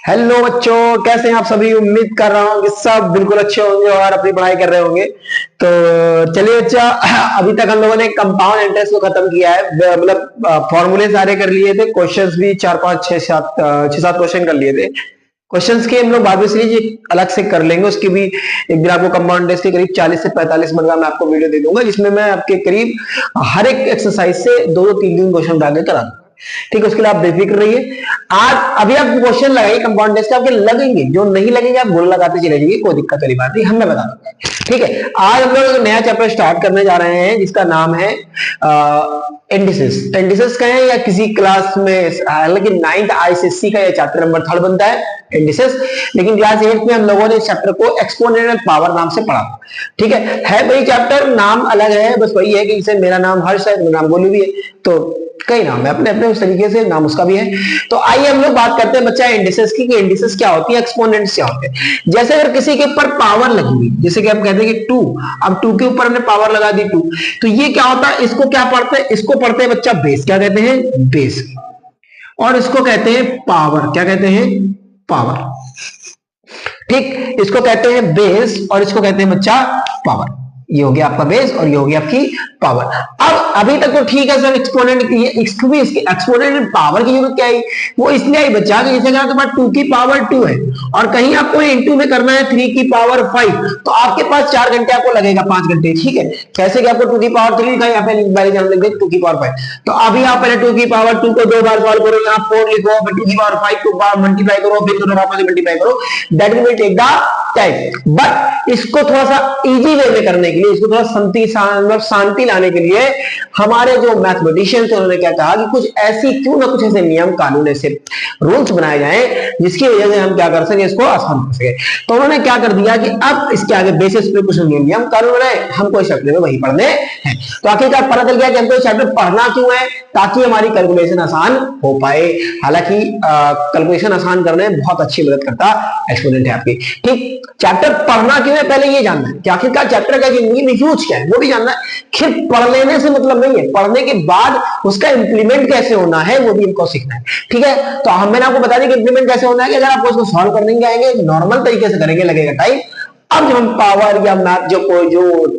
Hello बच्चों, कैसे हैं आप सभी। उम्मीद कर रहा हूँ कि सब बिल्कुल अच्छे होंगे और अपनी पढ़ाई कर रहे होंगे। तो चलिए बच्चा, अभी तक हम लोगों ने कंपाउंड इंटरेस्ट को खत्म किया है। मतलब फॉर्मूले सारे कर लिए थे, क्वेश्चंस भी 4 5 6 7 क्वेश्चन कर लिए थे। क्वेश्चंस के हम लोग बाद में सीरीज अलग से कर लेंगे। उसकी भी एक दिन आपको कंपाउंड इंटरेस्ट के करीब 40 से 45 मिनट का मैं आपको वीडियो दे दूंगा, जिसमें मैं आपके करीब हर एक एक्सरसाइज से 2-3 क्वेश्चन डाल के करा दूंगा। ठीक है, उसके लिए आप बेफिक्र रहिए। आज अभी आप क्वेश्चन लगाइए कंपाउंड टेस्ट के, आपके लगेंगे, जो नहीं लगेंगे आप गोल लगाते चले जाइए, कोई दिक्कत वाली बात नहीं, हम मैं बता दूंगा। ठीक है, आज हम लोग नया चैप्टर स्टार्ट करने जा रहे हैं जिसका नाम है इंडिसेस। इंडिसेस कहें या किसी क्लास में, हालांकि 9th आईसीएससी का यह चैप्टर नंबर 3 बनता है इंडिसेस, लेकिन क्लास 8 में हम लोगों ने इस चैप्टर को एक्सपोनेंशियल पावर नाम से पढ़ा। ठीक है वही चैप्टर, नाम अलग है, बस वही है कि जैसे मेरा नाम हर्ष है, मेरा नाम गोलू भी है, तो कई नाम है, अपने अपने उस तरीके से नाम उसका भी है। तो आइए हम लोग बात करते हैं बच्चा इंडिसेस की, कि इंडिसेस क्या होती है, एक्सपोनेंट्स क्या होते हैं। जैसे अगर किसी के ऊपर पावर लगी हुई, जैसे कि हम कहते हैं कि 2, अब 2 के ऊपर हमने पावर लगा दी 2, तो ये क्या होता है, इसको क्या पढ़ते हैं, इसको पढ़ते हैं बच्चा बेस। क्या कहते हैं, बेस। और इसको कहते हैं पावर। क्या कहते हैं, पावर। ठीक, इसको कहते हैं बेस और इसको कहते हैं बच्चा पावर। ये हो गया आपका बेस और ये हो गया आपकी पावर। अब अभी तक तो ठीक है सर, एक्सपोनेंट इसकी एक्सपोनेंट पावर की जरूरत क्या है, वो इसलिए आई बच्चा कि जैसे आपके पास 2 की पावर 2 है और कहीं आपको इनटू में करना है 3 की पावर 5, तो आपके पास 4 घंटे आपको लगेगा, 5 घंटे। ठीक है, कैसे कि आपको 2 की पावर 3 लिखा है, यहाँ पे लिख दे 2 की पावर 5, तो अभी आप पहले 2 की पावर 2 को 2 बार सॉल्व करो, यहाँ 4 लिखो, फिर 2 की पावर 5 को बार मल्टीप्लाई करो, फिर दोनों आपस में मल्टीप्लाई करो, that will take the time. But इसको थोड़ा सा इजी वे में करने के लिए, इसको थोड़ा शांति लाने के लिए हमारे जो मैथमेटिशियंस हैं उन्होंने क्या कहा कि कुछ ऐसी, क्यों ना कुछ ऐसे नियम कानून, ऐसे रूल्स बनाए जाएं जिसकी वजह से हम क्या कर सके, इसको आसान कर सके। तो उन्होंने क्या कर दिया कि अब इसके आगे बेसिस पे कुछ नियम कानून बनाए, हमको इस चैप्टर में वही पढ़ने हैं। तो आखिरकार पता चल गया कि हमको इस चैप्टर पढ़ना क्यों है, ताकि हमारी कैलकुलेशन आसान हो पाए। हालांकि कैलकुलेशन आसान करने में बहुत अच्छी मदद करता एक्सपोनेंट है आपकी। ठीक, चैप्टर पढ़ना क्यों है पहले ये जानना है कि आखिरकार चैप्टर का जिंदगी में यूज क्या है वो भी जानना है। फिर पढ़ लेने से मतलब नहीं है, पढ़ने के बाद उसका इंप्लीमेंट कैसे होना है वो भी हमको सीखना है। ठीक है, तो हम मैंने आपको बता दिया कि इंप्लीमेंट कैसे होना है, कि अगर आप उसको सॉल्व करने जाएंगे नॉर्मल तरीके से करेंगे, लगेगा टाइम। अब जब हम पावर या मैथ जो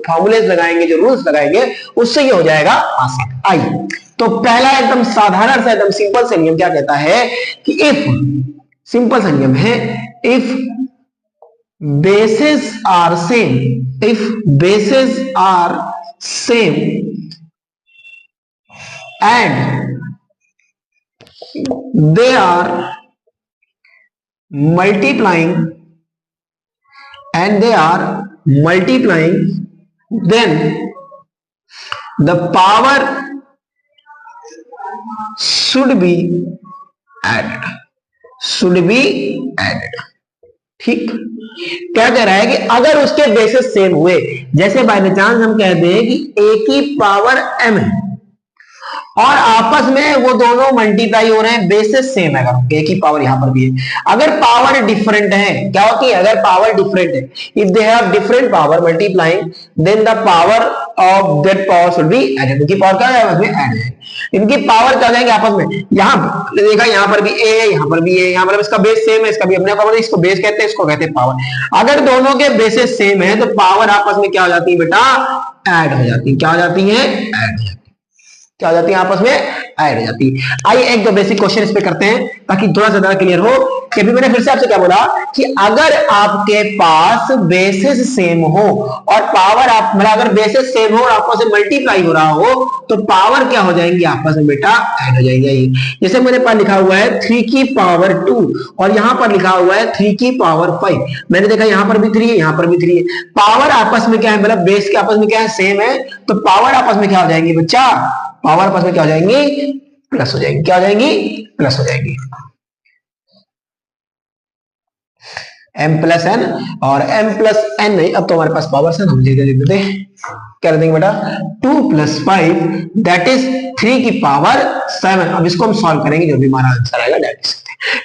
फॉर्मूलेज लगाएंगे, जो रूल्स लगाएंगे, उससे ये हो जाएगा आसान। आइए, तो पहला एकदम साधारण सा, एकदम सिंपल सा नियम क्या कहता है कि इफ, सिंपल सा नियम है, if bases are same, if bases are same and they are multiplying then the power should be added। ठीक, क्या कह रहा है कि अगर उसके बेसिस सेम हुए, जैसे बाय चांस हम कहते हैं कि a की पावर m है और आपस में वो दोनों मल्टीप्लाई हो रहे हैं, बेसिस सेम है, अगर a की पावर यहां पर भी है, अगर पावर डिफरेंट है, क्या होती है, अगर पावर डिफरेंट है, if they have different power multiplying then the power of that power should be added. इनकी पावर क्या है, आपस में ऐड है, इनकी पावर क्या जाएंगे आपस में। यहां देखा, यहां पर भी a है, यहां पर भी a है, यहां पर इसका बेस सेम है, इसका भी अपने पावर, इसको बेस कहते हैं, इसको कहते हैं पावर। अगर दोनों के बेसिस सेम है तो पावर आपस में क्या हो जाती है बेटा, ऐड हो जाती है। क्या हो जाती है, ऐड हो जाती है। क्या हो जाती है, आपस में ऐड हो जाती है। आइए एक दो बेसिक क्वेश्चन इस पे करते हैं ताकि थोड़ा सा ज्यादा क्लियर हो। कि अभी मैंने फिर से आपसे क्या बोला कि अगर आपके पास बेसिस सेम हो और पावर आप, मतलब अगर बेसिस सेम हो और आपस में मल्टीप्लाई हो रहा हो, तो पावर क्या हो जाएंगी, आपस में बेटा ऐड हो जाएंगे। जैसे मेरे पास लिखा हुआ है 3 की पावर 2 और यहां पर लिखा हुआ है 3 की पावर 5, मैंने देखा यहां पर भी 3 है, यहां पर भी 3 है, पावर आपस में क्या है, मतलब बेस के आपस में क्या है, सेम है, तो पावर आपस में क्या हो जाएंगी बच्चा, पावर आपस में क्या हो जाएंगी, प्लस हो जाएंगी। क्या हो जाएंगी, प्लस हो जाएंगी। m प्लस एन और m प्लस एन नहीं, अब तो हमारे पास पावर से हम लिख देते हैं, क्या लिख देंगे बेटा, 2 + 5 दैट इज 3 की पावर 7। अब इसको हम सॉल्व करेंगे, जो भी हमारा आंसर आएगा दैट इज,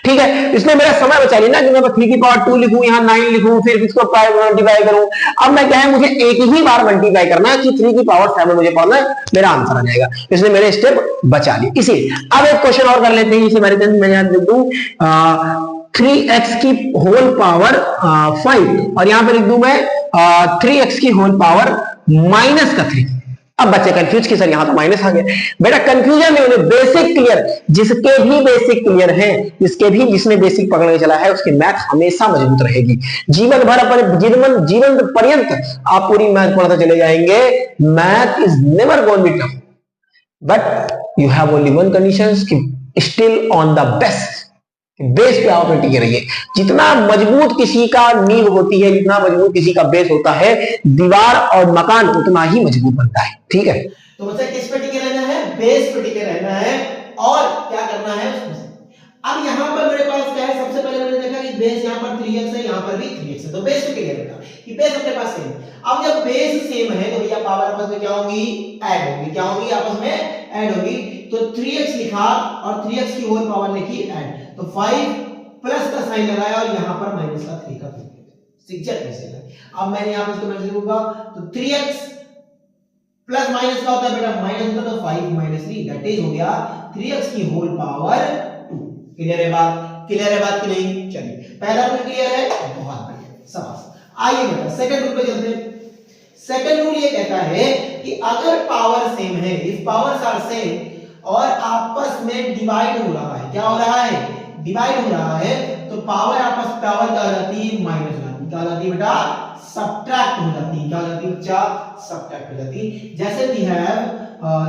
ठीक है। इसमें मेरा समय बचा लिया ना कि मैं 3 की पावर 2 लिखूं, यहाँ 9 लिखूं, फिर इसको 5 मल्टीप्लाई करूं। अब मैं क्या है, मुझे एक ही बार मल्टीप्लाई करना है कि 3 की पावर 7 मुझे पढ़ना है, मेरा आंसर आ जाएगा। इसलिए मेरे स्टेप बचा लिए। इसी अब एक क्वेश्चन और कर लेते हैं, इसे मैं लिख दूं 3x की होल पावर 5 और यहां पर लिख दूं मैं 3x की होल पावर माइनस का 3। अब बच्चे कंफ्यूज कि सर यहां तो माइनस आ गया। बेटा कंफ्यूजन नहीं होने, बेसिक क्लियर। जिसके भी बेसिक क्लियर है, जिसने बेसिक पकड़ के चला है, उसकी मैथ हमेशा मजबूत रहेगी। जीवन भर अपने जीवन पर्यंत आप पूरी मैथ पढ़ते चले जाएंगे। Math is never going be tough, but you have only one condition, still on the best base पे आप टिके रहिए। जितना मजबूत किसी का नींव होती है, जितना मजबूत किसी का बेस होता है, दीवार और मकान उतना ही मजबूत बनता है। ठीक है, तो बच्चा किस पे टिके रहना है? बेस पे टिके रहना है और क्या करना है उसमें। अब यहां पर मेरे पास क्या है, सबसे पहले मैंने देखा कि बेस यहां पर 3x है, यहां पर भी 3x है, तो बेस पे टिके रहना कि बेस अपने पास सेम। अब जब बेस सेम है तो भैया पावर आपस में क्या होगी? ऐड होगी। क्या होगी? आपस में ऐड होगी। तो 3x लिखा और 3x की होल पावर लिखी ऐड, तो 5 प्लस का साइन लगाया और यहां पर माइनस का 3 का एग्जैक्ट वैसे है। अब मैंने यहां पर इसको मैंने लिखूंगा तो 3x प्लस माइनस का होता है बेटा माइनस होता है, तो 5 माइनस 3 दैट इज हो गया 3x की होल पावर 2। क्लियर है बात? क्लियर है बात कि नहीं? चलिए पहला रूल क्लियर है, बहुत बढ़िया, शाबाश। आइए बेटा सेकंड रूल पे चलते हैं। सेकंड रूल ये कहता है कि अगर पावर सेम है, इफ पावर्स आर सेम और आपस में डिवाइड हो रहा है, क्या हो रहा है? डिवाइड हो रहा है, तो पावर क्या हो जाती है? माइनस हो जाती है। क्या हो जाती है बेटा? सब्ट्रैक्ट हो जाती है। क्या हो जाती है बच्चा? सब्ट्रैक्ट हो जाती है। जैसे we have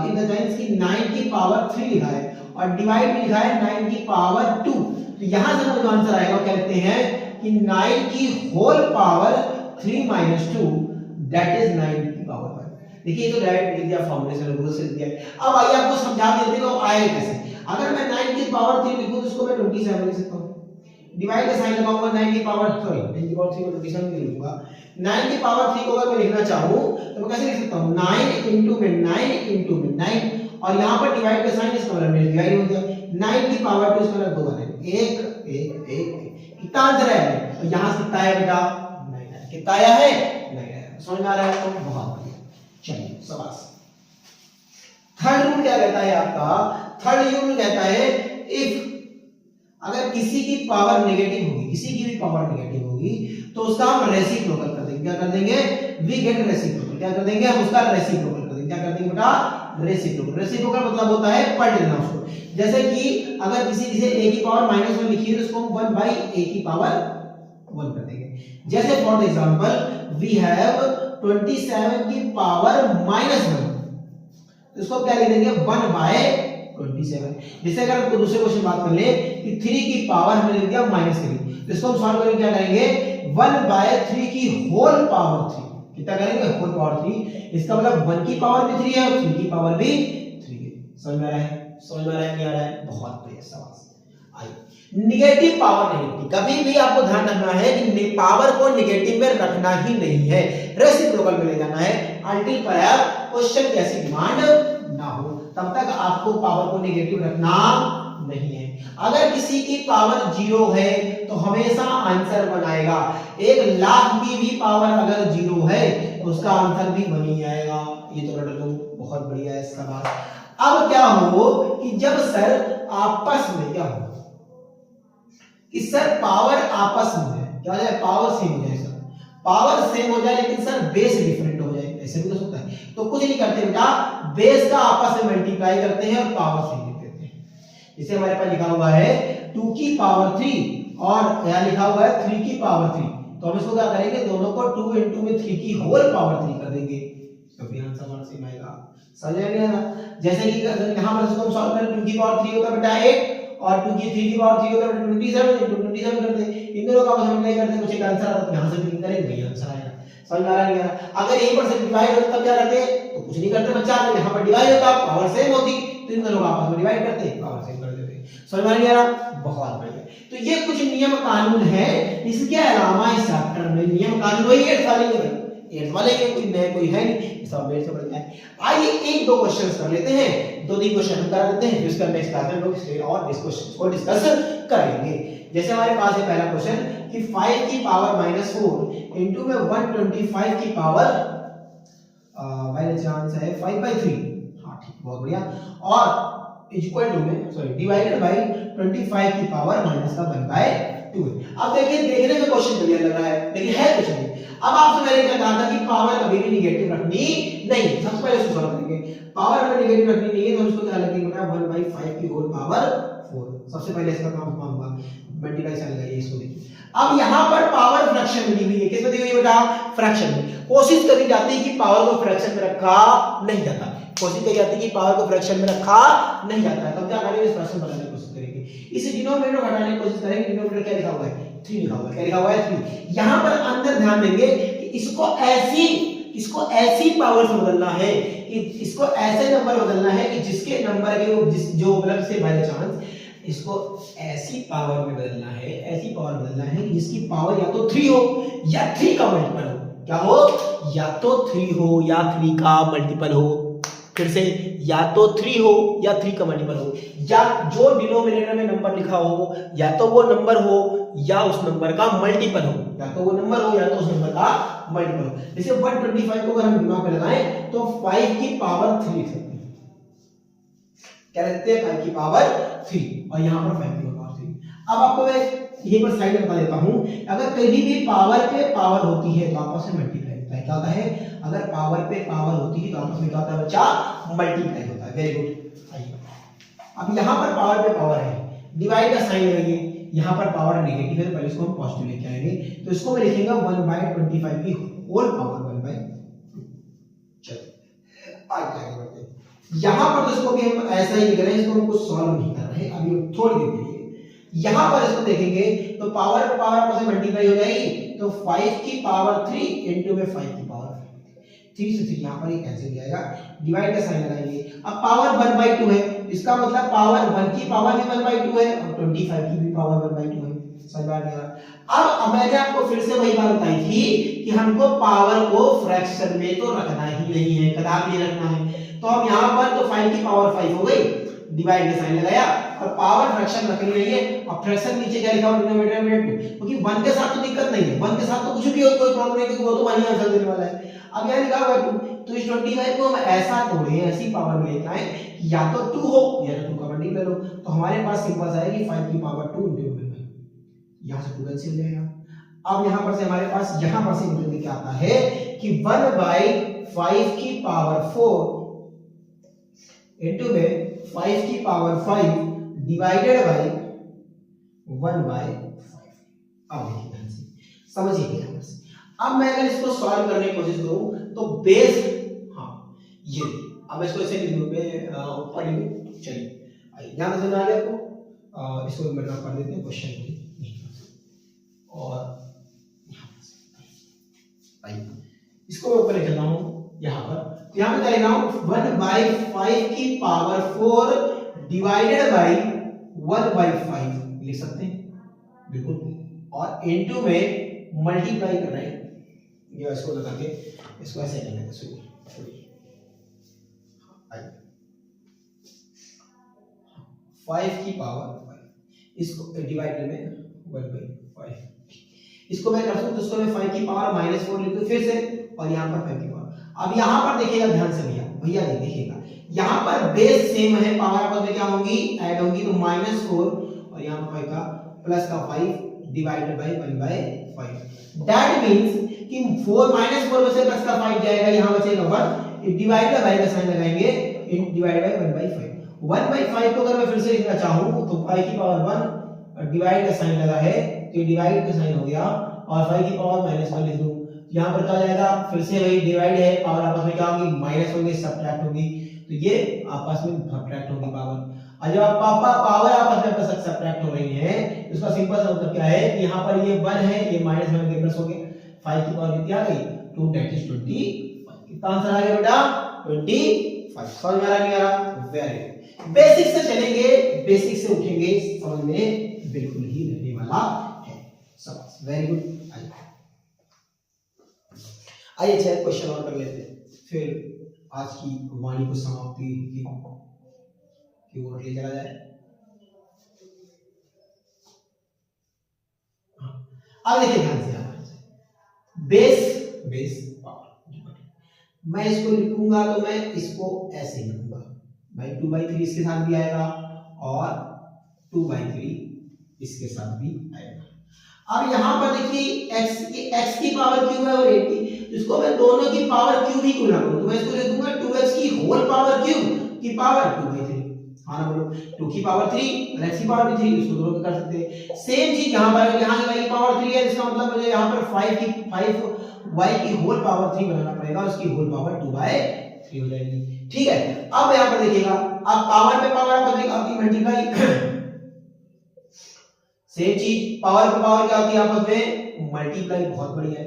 in the sense कि 9 की पावर 3 लिखा है और डिवाइड में लिखा है 9 की पावर 2, तो यहां से जो आंसर आएगा क्या कहते हैं कि 9 की whole power 3 minus 2 that is 9 की पावर 5। देखिए ये तो डायरेक्ट लिख दिया, फॉर्मूले से गूगल से लिख दिया। अब आइए आपको समझा देते हैं तो आएगा कैसे। अगर मैं 9 की पावर 3 लिखूं तो इसको मैं 27 लिख सकता हूं। डिवाइड का साइन लगाऊंगा 9 की पावर 3 को 27 लिखूंगा। 9 की पावर 3 को अगर मैं लिखना चाहूं तो मैं कैसे लिख सकता हूं? 9 into में 9 और यहां पर डिवाइड का साइन इसका मतलब डिवाइड हो गया। 9 की पावर 2 इसका मतलब 2 बनेगा। 1 कितना आंसर है? तो यहां से कितना है बेटा? 9 है। कितना आया है? 9 है। समझ में आ रहा है? तो बहुत बढ़िया। चलिए शाबाश। थर्ड रूल क्या कहता है आपका? थर्ड रूल कहता है इफ अगर किसी की पावर नेगेटिव होगी, किसी की भी पावर नेगेटिव होगी, तो उसका हम रेसिप्रोकल कर देंगे। क्या कर देंगे? We get reciprocal. क्या कर देंगे? हम उसका रेसिप्रोकल कर देंगे। क्या कर देंगे बेटा? रेसिप्रोकल। रेसिप्रोकल मतलब होता है पलट देना उसको। जैसे कि अगर किसी से a की पावर -1 लिखी है तो उसको हम 1 by a की पावर 1 कर देंगे। जैसे फॉर एग्जांपल वी हैव 27 की पावर -1, तो इसको क्या लिख देंगे? 1 by 27। जैसे अगर आपको दूसरे क्वेश्चन बात कर ले कि 3 की पावर हमने लिख दिया -3, तो इसको हम सॉल्व करेंगे, क्या करेंगे? 1 by 3 की होल पावर 3। कितना करेंगे? Whole power 3। इसका मतलब 1 की पावर भी 3 है और 3 की पावर भी 3 है। समझ में आ रहा है? समझ में आ रहा है? नहीं आ रहा है? बहुत बढ़िया शाबाश। आइए नेगेटिव पावर नेगेटिव, कभी भी आपको ध्यान रखना है कि पावर को नेगेटिव में रखना ही नहीं है, रेसिप्रोकल में ले जाना है। अनटिल क्वेश्चन की ऐसी डिमांड ना हो तब तक आपको पावर को नेगेटिव रखना नहीं है। अगर किसी की पावर 0 है तो हमेशा आंसर 1 आएगा। 1 लाख की भी पावर अगर 0 है तो उसका आंसर भी 1 ही आएगा। ये तो रट लो, बहुत बढ़िया है सवाल। अब क्या हो कि जब सर आपस में क्या हो कि सर पावर आपस में है, क्या हो जाए? पावर सेम हो जाए। सर पावर सेम हो जाए लेकिन सर बेस डिफरेंट हो जाए, ऐसे भी हो सकता है। तो कुछ नहीं करते बेटा, बेस का आपस में मल्टीप्लाई करते हैं और पावर सेम लिख देते हैं। जैसे हमारे पास लिखा हुआ है 2 की पावर 3 और यहां लिखा हुआ है 3 की पावर 3, तो हम इसको क्या करेंगे? दोनों को 2 into में 3 की होल पावर 3 कर देंगे, तो भी आंसर हमारा सेम आएगा। समझ में आ गया? जैसे कि यहां पर इसको हम सॉल्व करें, 2 की पावर 3 होता है बेटा 1 और 2 की 3 की पावर 3 होता है 27 करते हैं। इन दोनों का मल्टीप्लाई करते हैं, कुछ एक आंसर आता है, तो यहां से भी करेंगे, वही आंसर आएगा। समझ में आ रहा है? अगर यहीं पर से डिवाइड होता तब क्या करते हैं? तो कुछ नहीं करते बच्चा, अगर यहां पर डिवाइड होता पावर सेम होती तो इन दोनों का आपस में डिवाइड करते, पावर सेम कर देते। समझ में आ रहा? बहुत बढ़िया। तो ये कुछ नियम कानून है। इसके अलावा इस चैप्टर में नियम कानून वही है वाले के कोई नए कोई है नहीं, सब मेरे से बढ़िया है। आइए एक दो क्वेश्चंस कर लेते हैं, 2-3 क्वेश्चन हम करा देते हैं, फिर उसका नेक्स्ट क्लास में लोग और इस क्वेश्चन को डिस्कस करेंगे। जैसे हमारे पास है पहला क्वेश्चन कि 5 की पावर -4 इनटू में 125 की पावर पहले चांस है 5/3। हां ठीक, बहुत बढ़िया। और इक्वल टू में डिवाइडेड बाय 25 की पावर -1/3। 2 है। अब देखिए देखने में क्वेश्चन बढ़िया लग रहा है लेकिन है कुछ नहीं। अब आपसे मैंने क्या कहा था कि पावर कभी भी नेगेटिव रखनी नहीं। सबसे पहले इसको सॉल्व करेंगे। पावर में नेगेटिव रखनी नहीं है तो इसको क्या लगेगा बेटा 1/5 की होल पावर 4। सबसे पहले इसका काम होगा मल्टीप्लाई साइन लगाइए इसको देखिए। अब यहां पर पावर फ्रैक्शन में दी हुई है। किस में दी हुई है बेटा? फ्रैक्शन में। कोशिश करी जाती है कि पावर को फ्रैक्शन में रखा नहीं जाता। कोशिश करी जाती है कि पावर को फ्रैक्शन में रखा नहीं जाता है। तब क्या करेंगे? इस फ्रैक्शन बनाने की कोशिश करेंगे। इसे डिनोमिनेटर को हटाने की कोशिश करेंगे। डिनोमिनेटर क्या लिखा हुआ है? 3 लिखा हुआ है। क्या लिखा हुआ है? 3। यहां पर अंदर ध्यान देंगे कि इसको ऐसी पावर से बदलना है कि इसको ऐसे नंबर बदलना है कि जिसके नंबर के जो मतलब से बाय चांस इसको ऐसी पावर में बदलना है, ऐसी पावर बदलना है कि जिसकी पावर या तो 3 हो या 3 का मल्टीपल हो। क्या हो? या तो 3 हो या 3 का मल्टीपल हो। फिर से या तो 3 हो या 3 का मल्टीपल हो, या जो डिनोमिनेटर में नंबर लिखा हो या तो वो नंबर हो या उस नंबर का मल्टीपल हो। या तो वो नंबर हो या तो उस नंबर का मल्टीपल हो। जैसे 125 को अगर हम दिमाग में लगाएं तो 5 की पावर 3 लिख सकते हैं। क्या लिखते हैं? 5 की पावर 3 और यहां पर 5 की पावर 3। अब आपको मैं यहीं पर साइड में बता देता हूं, अगर कहीं भी पावर पे पावर होती है तो आपस में मल्टीप्लाई होता है। क्या होता है? अगर पावर पे पावर होती है तो आपस में क्या होता है बच्चा? मल्टीप्लाई होता है। Very good. आइए अब यहां पर पावर पे पावर है, डिवाइड का साइन लगाइए। यहां पर पावर नेगेटिव है तो पहले इसको हम पॉजिटिव लेके आएंगे। तो इसको मैं लिखूंगा 1/25 की होल पावर 1/2। चलो आगे बढ़ते हैं। यहां पर तो इसको भी हम ऐसा ही लिख रहे हैं, इसको हम कुछ सॉल्व नहीं कर रहे हैं अभी थोड़ी देर के लिए। यहां पर इसको देखेंगे तो पावर पावर आपस में मल्टीप्लाई हो जाएगी तो 5 की पावर 3 इनटू में 5 की पावर 3 से 3 यहां पर ये कैंसिल हो जाएगा। डिवाइड का साइन लगाएंगे। अब पावर 1/2 है, इसका मतलब पावर 1 की पावर भी 1/2 है और 25 की भी पावर 1/2 है। समझ आ गया? अब मैंने आपको फिर से वही बात बताई थी कि हमको पावर को फ्रैक्शन में तो रखना ही नहीं है, कदापि नहीं रखना है। तो अब यहां पर तो 5 की पावर 5 हो गई, डिवाइड का साइन लगाया और पावर फ्रैक्शन रखनी नहीं है। और फ्रैक्शन नीचे क्या लिखा हुआ? डिनोमिनेटर में 2, क्योंकि 1 के साथ तो दिक्कत नहीं है। 1 के साथ तो कुछ भी हो कोई प्रॉब्लम नहीं, क्योंकि वो तो वही आंसर देने वाला है। अब यहां लिखा हुआ 2, तो इस 25 को हम ऐसा तोड़े, ऐसी पावर में लेके आए या तो 2 हो या तो 2 का मल्टीपल हो। तो हमारे पास सिंपल सा है कि 5 की पावर 2 इनटू 1/2, यहां से 2 कैंसिल हो जाएगा। अब यहां पर से हमारे पास यहां पर से निकल के क्या आता है कि 1/5 की पावर 4 इनटू में 5 की पावर 5 डिवाइडेड बाय 1/5। अब देखिए ध्यान से समझिए यहां पर से। अब मैं अगर इसको सॉल्व करने की कोशिश करूं तो बेस ये अब इसको ऐसे लिख दूं मैं ऊपर लिख दूं। चलिए आइए ध्यान से समझ आ गया आपको। इसको मैं ड्रॉप कर देते हैं क्वेश्चन को और आइए इसको मैं ऊपर ले चलता हूं यहां पर। तो यहां पे क्या लिख रहा हूं? 1/5 की पावर 4 डिवाइडेड बाय 1/5 लिख सकते हैं बिल्कुल, और इनटू में मल्टीप्लाई कर रहे हैं। ये इसको लगा के इसको ऐसे कर लेते हैं। सुनिए 5 की पावर 5 इसको डिवाइड में 1/5। इसको मैं कर सकता हूं तो इसको मैं 5 की पावर -4 लिख दूं फिर से, और यहां पर 5 की पावर। अब यहां पर देखिएगा ध्यान से भैया देखिएगा यहां पर बेस सेम है, पावर आपस में क्या होंगी? ऐड होंगी। तो -4 और यहां पर 5 का प्लस का 5 डिवाइडेड बाय 1/5। दैट मींस कि 4 -4 में से प्लस का 5 जाएगा, यहां बचेगा 1 डिवाइडेड बाय का साइन लगाएंगे इन डिवाइडेड बाय 1/5। 1/5 को अगर मैं फिर से लिखना चाहूं तो 5 की पावर 1 डिवाइड का साइन लगा है तो ये डिवाइड का साइन हो गया, और 5 की पावर -1 लिख दूं। यहां पर क्या हो जाएगा? फिर से वही डिवाइड है, पावर आपस में क्या होगी? माइनस होंगे, सबट्रैक्ट होगी, तो ये आपस में सबट्रैक्ट होगी पावर। और जब पावर आपस में सबट्रैक्ट हो रही है तो इसका सिंपल सा मतलब क्या है कि यहां पर ये 1 है, ये -1 के प्लस हो गए। 5 की पावर कितनी आ गई? 2 दैट इज 25। कितना आंसर आ गया बेटा? 25। समझ में आ रहा नहीं आ रहा? वेरी बेसिक से चलेंगे, बेसिक से उठेंगे, समझ में बिल्कुल ही रहने वाला है। सब वेरी गुड। आइए चलिए क्वेश्चन और कर लेते हैं, फिर आज की वाणी को समाप्ति की ओर ले चला जाए। अब देखिए ध्यान से बेस पावर मैं इसको लिखूंगा तो मैं इसको ऐसे लिखूंगा भाई 2/3 इसके साथ भी आएगा और 2/3 इसके साथ भी आएगा। अब यहाँ पर देखिए x की पावर क्यूब है और 80, इसको मैं दोनों की पावर क्यूब ही गुना करूँ तो मैं इसको लिख दूंगा 2x की होल पावर क्यूब की पावर 2/3। हाँ ना बोलो, 2 की पावर 3 और x की पावर भी 3, इसको दोनों को कर सकते हैं। सेम चीज यहाँ पर, यहाँ की y की पावर 3 है, इसका मतलब मुझे यहाँ पर 5y की होल पावर 3 बनाना पड़ेगा, उसकी होल पावर 2/3 हो जाएगी। ठीक है, अब यहाँ पर देखिएगा, अब पावर पे पावर आप देखिए आपकी मल्टीप्लाई सेम चीज पावर पे पावर क्या होती है आपस में मल्टीप्लाई, बहुत बढ़िया है।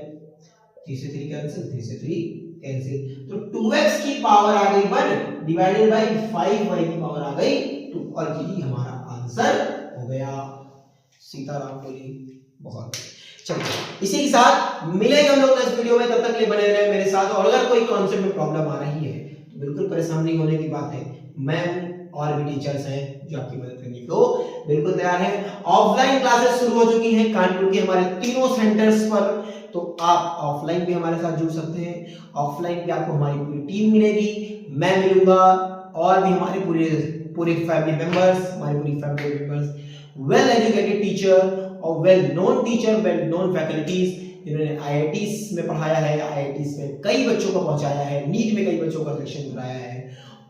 3 से 3 कैंसिल, 3 से 3 कैंसिल, तो 2x की पावर आ गई 1 डिवाइडेड बाय 5y की पावर आ गई 2 और यही हमारा आंसर हो गया। सीताराम बोली, बहुत चलिए इसी के साथ मिलेंगे हम लोग नेक्स्ट वीडियो में, तब तक के लिए बने रहे मेरे साथ। और अगर कोई कॉन्सेप्ट में प्रॉब्लम आ रही है तो बिल्कुल परेशान नहीं होने की बात है, मैं और भी टीचर्स हैं जो आपकी मदद करने को बिल्कुल तैयार हैं। ऑफलाइन क्लासेस शुरू हो चुकी हैं कानपुर के हमारे तीनों सेंटर्स पर, तो आप ऑफलाइन भी हमारे साथ जुड़ सकते हैं। ऑफलाइन पे आपको हमारी पूरी टीम मिलेगी, मैं मिलूंगा और भी हमारे पूरे फैमिली मेंबर्स, हमारी पूरी family members, well educated teacher और well known teacher, well known faculties जिन्होंने IITs में पढ़ाया है, IITs में कई बच्चों को पहुंचाया है, नीट में कई बच्चों का सिलेक्शन कराया है,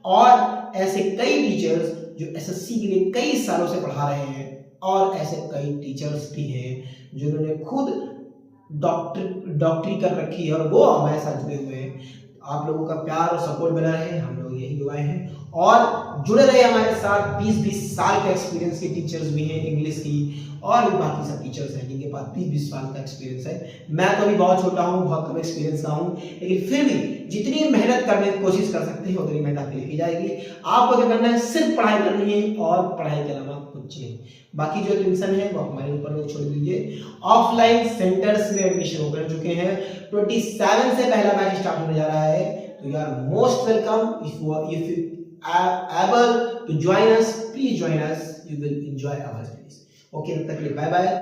और ऐसे कई टीचर्स जो SSC के लिए कई सालों से पढ़ा रहे हैं, और ऐसे कई टीचर्स भी हैं जिन्होंने खुद डॉक्टरी कर रखी है और वो हमारे साथ जुड़े हुए हैं। आप लोगों का प्यार और सपोर्ट बना रहे, हम लोग यही दुआएं हैं, और जुड़े रहे हमारे साथ। 20-20 साल का एक्सपीरियंस के टीचर्स भी हैं इंग्लिश की, और भी बाकी सब टीचर्स हैं जिनके पास 20-20 साल का एक्सपीरियंस है। मैं तो अभी बहुत छोटा हूँ, बहुत कम एक्सपीरियंस का हूँ, लेकिन फिर भी जितनी मेहनत करने की कोशिश कर सकते हैं उतनी मेहनत आपकी लिखी जाएगी। आपको क्या करना है, सिर्फ पढ़ाई करनी है और पढ़ाई के अलावा कुछ नहीं। बाकी जो टेंशन है वो हमारे ऊपर छोड़ दीजिए। ऑफलाइन सेंटर्स में एडमिशन हो चुके हैं, 27 से पहला बैच स्टार्ट होने जा रहा है, तो you are most welcome. If you are able to join us, please join us, you will enjoy our studies. Okay, तब तक के लिए बाय बाय।